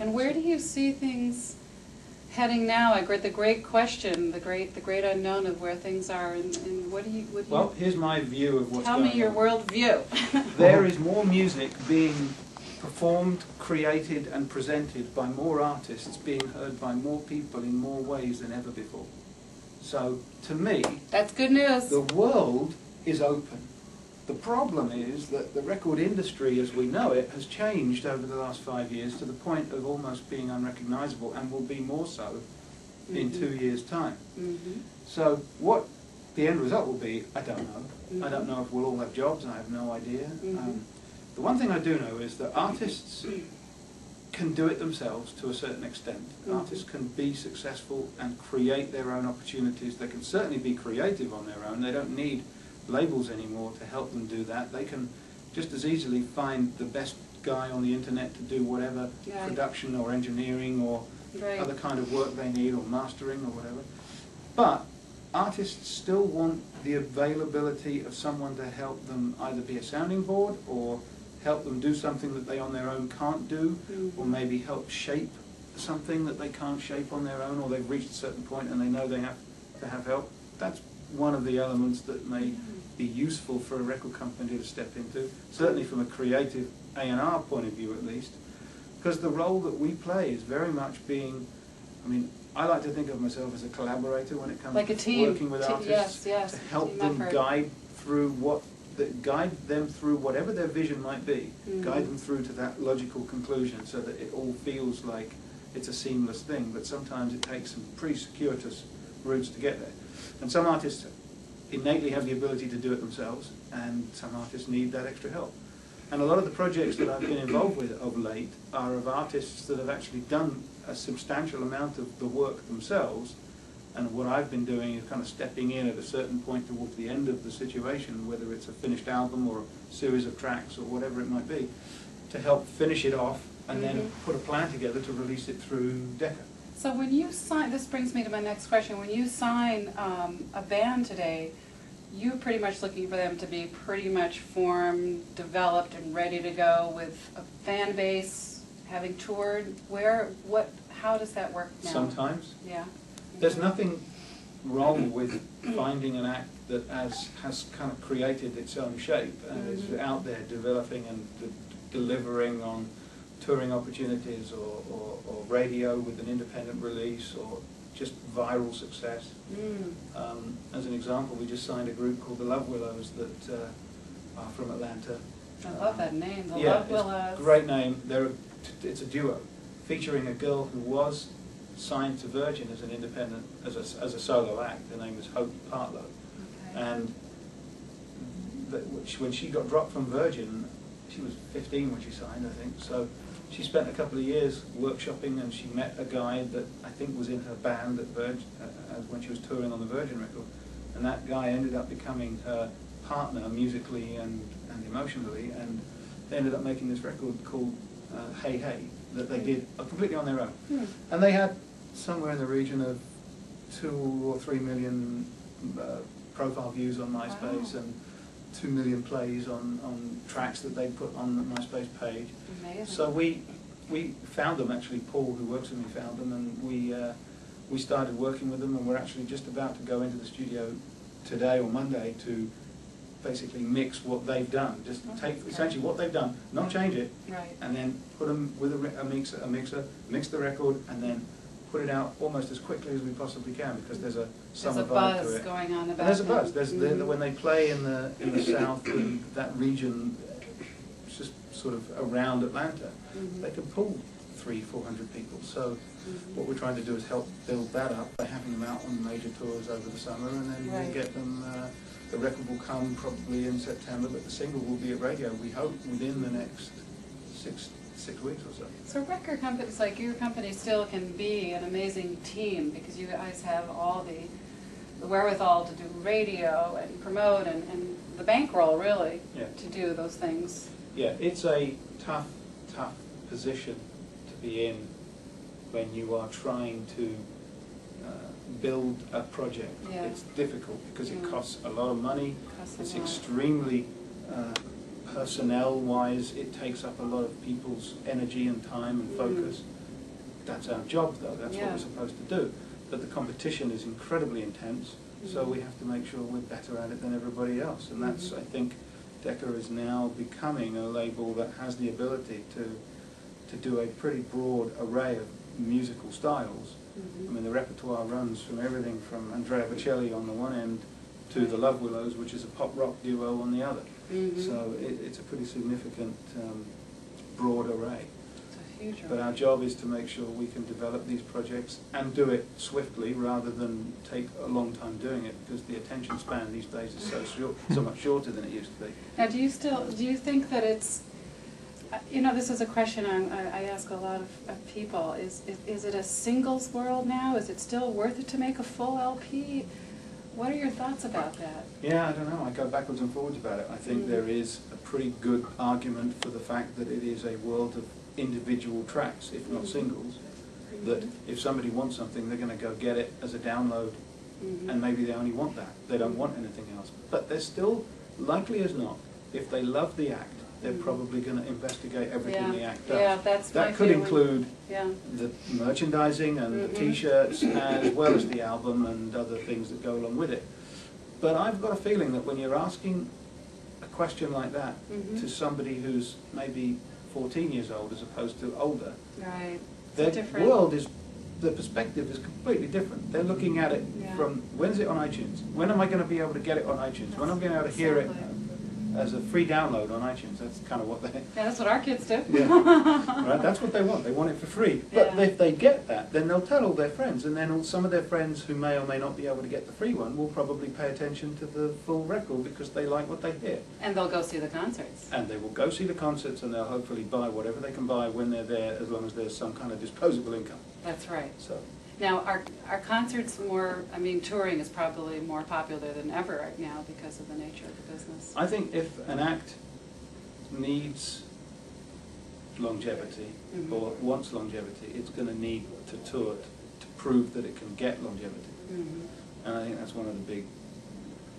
And where do you see things heading now? The great question, the great unknown of where things are, and what do you? Well, here's my view of what's going on. Tell me your world view. There is more music being performed, created, and presented by more artists, being heard by more people in more ways than ever before. So, to me, that's good news. The world is open. The problem is that the record industry as we know it has changed over the last 5 years to the point of almost being unrecognizable, and will be more so in 2 years' time. So what the end result will be, I don't know. I don't know if we'll all have jobs, I have no idea. The one thing I do know is that artists can do it themselves to a certain extent. Artists can be successful and create their own opportunities. They can certainly be creative on their own. They don't need labels anymore to help them do that. They can just as easily find the best guy on the internet to do whatever production or engineering or other kind of work they need, or mastering or whatever. But artists still want the availability of someone to help them either be a sounding board or help them do something that they on their own can't do, or maybe help shape something that they can't shape on their own, or they've reached a certain point and they know they have to have help. That's one of the elements that may be useful for a record company to step into, certainly from a creative A&R point of view at least, because the role that we play is very much being, I mean, I like to think of myself as a collaborator when it comes like to working with artists, to help them guide them through whatever their vision might be, guide them through to that logical conclusion so that it all feels like it's a seamless thing, but sometimes it takes some pretty circuitous routes to get there. And some artists innately have the ability to do it themselves, and some artists need that extra help. And a lot of the projects that I've been involved with of late are of artists that have actually done a substantial amount of the work themselves, and what I've been doing is kind of stepping in at a certain point towards the end of the situation, whether it's a finished album or a series of tracks or whatever it might be, to help finish it off and then put a plan together to release it through Decca. So when you sign, this brings me to my next question, when you sign a band today, you're pretty much looking for them to be pretty much formed, developed, and ready to go with a fan base, having toured. How does that work now? Sometimes. Yeah. There's nothing wrong with finding an act that has kind of created its own shape and is out there developing and delivering on touring opportunities or radio with an independent release or just viral success. As an example, we just signed a group called the Love Willows that are from Atlanta. I love that name, the Love Willows. Great name. It's a duo featuring a girl who was signed to Virgin as an independent, as a solo act. Her name was Hope Partlow. And when she got dropped from Virgin, she was 15 when she signed, I think. So she spent a couple of years workshopping, and she met a guy that I think was in her band at Virgin when she was touring on the Virgin record. And that guy ended up becoming her partner musically and emotionally, and they ended up making this record called Hey Hey that they did completely on their own. And they had somewhere in the region of 2 or 3 million profile views on MySpace and 2 million plays on tracks that they put on the MySpace page. Amazing. So we found them, actually. Paul, who works with me, found them, and we started working with them, and we're actually just about to go into the studio today or Monday to basically mix what they've done. Just take essentially what they've done, not change it, and then put them with a mixer, mix the record, and then put it out almost as quickly as we possibly can, because there's a summer vibe to it. There's a buzz going on about it. And there's a buzz. There's when they play in the south, in that region, just sort of around Atlanta, they can pull 300-400 people. So what we're trying to do is help build that up by having them out on major tours over the summer, and then we'll get them. The record will come probably in September, but the single will be at radio, we hope, within the next six weeks or so. So record companies like your company still can be an amazing team, because you guys have all the wherewithal to do radio and promote and the bankroll, really, to do those things. Yeah, it's a tough position to be in when you are trying to build a project. It's difficult because it costs a lot of money. It's extremely personnel-wise, it takes up a lot of people's energy and time and focus. That's our job, though. That's what Yeah. we're supposed to do. But the competition is incredibly intense, so we have to make sure we're better at it than everybody else. And that's, I think, Decca is now becoming a label that has the ability to do a pretty broad array of musical styles. I mean, the repertoire runs from everything from Andrea Bocelli on the one end to the Love Willows, which is a pop rock duo on the other. So it's a pretty significant broad array. It's a huge But our job is to make sure we can develop these projects and do it swiftly rather than take a long time doing it, because the attention span these days is so short, so much shorter than it used to be. Now, do you think that it's, you know, this is a question I ask a lot of people, is it a singles world now? Is it still worth it to make a full LP? What are your thoughts about that? Yeah, I don't know. I go backwards and forwards about it. I think there is a pretty good argument for the fact that it is a world of individual tracks, if not singles, that if somebody wants something, they're going to go get it as a download, and maybe they only want that. They don't want anything else. But they're still, likely as not, if they love the act, they're probably going to investigate everything the act does. Yeah, that's my that could feeling. include Yeah. the merchandising and the T-shirts, as well as the album and other things that go along with it. But I've got a feeling that when you're asking a question like that to somebody who's maybe 14 years old as opposed to older, Right. their different. world is, the perspective is completely different. They're looking at it from, when's it on iTunes? When am I going to be able to get it on iTunes? When am I going to be able to hear it as a free download on iTunes? That's kind of what they... Yeah, that's what our kids do. Right, that's what they want. They want it for free. But Yeah. if they get that, then they'll tell all their friends, and then some of their friends who may or may not be able to get the free one will probably pay attention to the full record because they like what they hear. And they'll go see the concerts. And they will go see the concerts, and they'll hopefully buy whatever they can buy when they're there, as long as there's some kind of disposable income. That's right. So, Now, are concerts more, I mean, touring is probably more popular than ever right now because of the nature of the business. I think if an act needs longevity or wants longevity, it's going to need to tour to prove that it can get longevity. And I think that's one of the big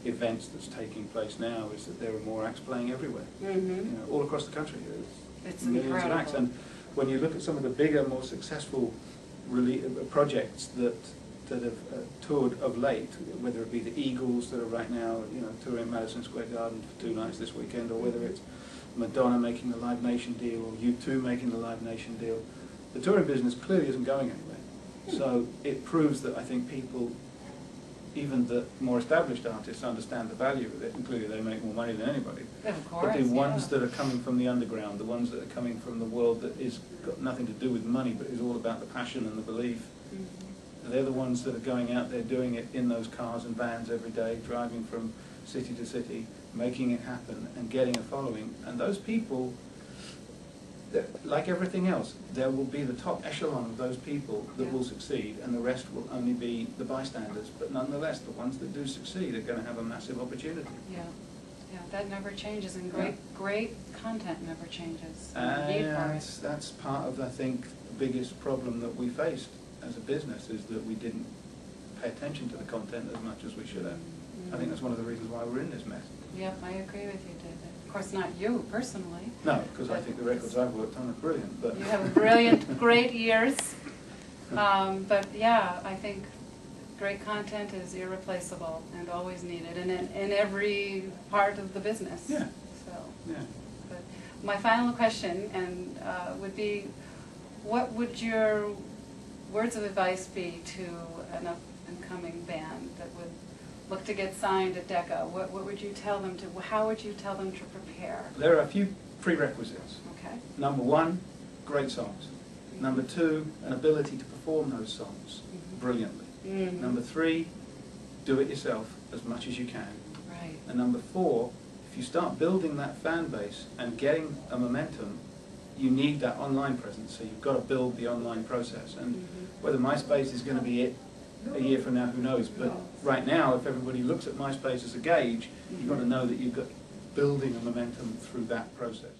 events that's taking place now, is that there are more acts playing everywhere, you know, all across the country. There's It's millions incredible. of acts, and when you look at some of the bigger, more successful projects that have toured of late, whether it be the Eagles that are right now, you know, touring Madison Square Garden for 2 nights this weekend, or whether it's Madonna making the Live Nation deal, or U2 making the Live Nation deal, the touring business clearly isn't going anywhere. So it proves that I think people, even the more established artists, understand the value of it, and clearly they make more money than anybody. Of course, But the ones that are coming from the underground, the ones that are coming from the world that is got nothing to do with money, but is all about the passion and the belief, they're the ones that are going out there doing it in those cars and vans every day, driving from city to city, making it happen and getting a following. And those people, like everything else, there will be the top echelon of those people that will succeed, and the rest will only be the bystanders. But nonetheless, the ones that do succeed are going to have a massive opportunity. Yeah, yeah, that never changes, and great content never changes. That's part of, I think, the biggest problem that we faced as a business, is that we didn't pay attention to the content as much as we should have. I think that's one of the reasons why we're in this mess. Yep, I agree with you, David. Of course, not you personally. No, because I think the records I've worked on are brilliant. But You have brilliant, great ears. But yeah, I think great content is irreplaceable and always needed, and in every part of the business. Yeah. So, yeah. but my final question would be, what would your words of advice be to an up-and-coming band that would look to get signed at Decca? What would you tell them to, how would you tell them to prepare? There are a few prerequisites. Okay. Number one, great songs. Number two, an ability to perform those songs brilliantly. Number three, do it yourself as much as you can. Right. And number four, if you start building that fan base and getting a momentum, you need that online presence. So you've got to build the online process. And whether MySpace is going to be it a year from now, who knows? But right now, if everybody looks at MySpace as a gauge, you've got to know that you've got building a momentum through that process.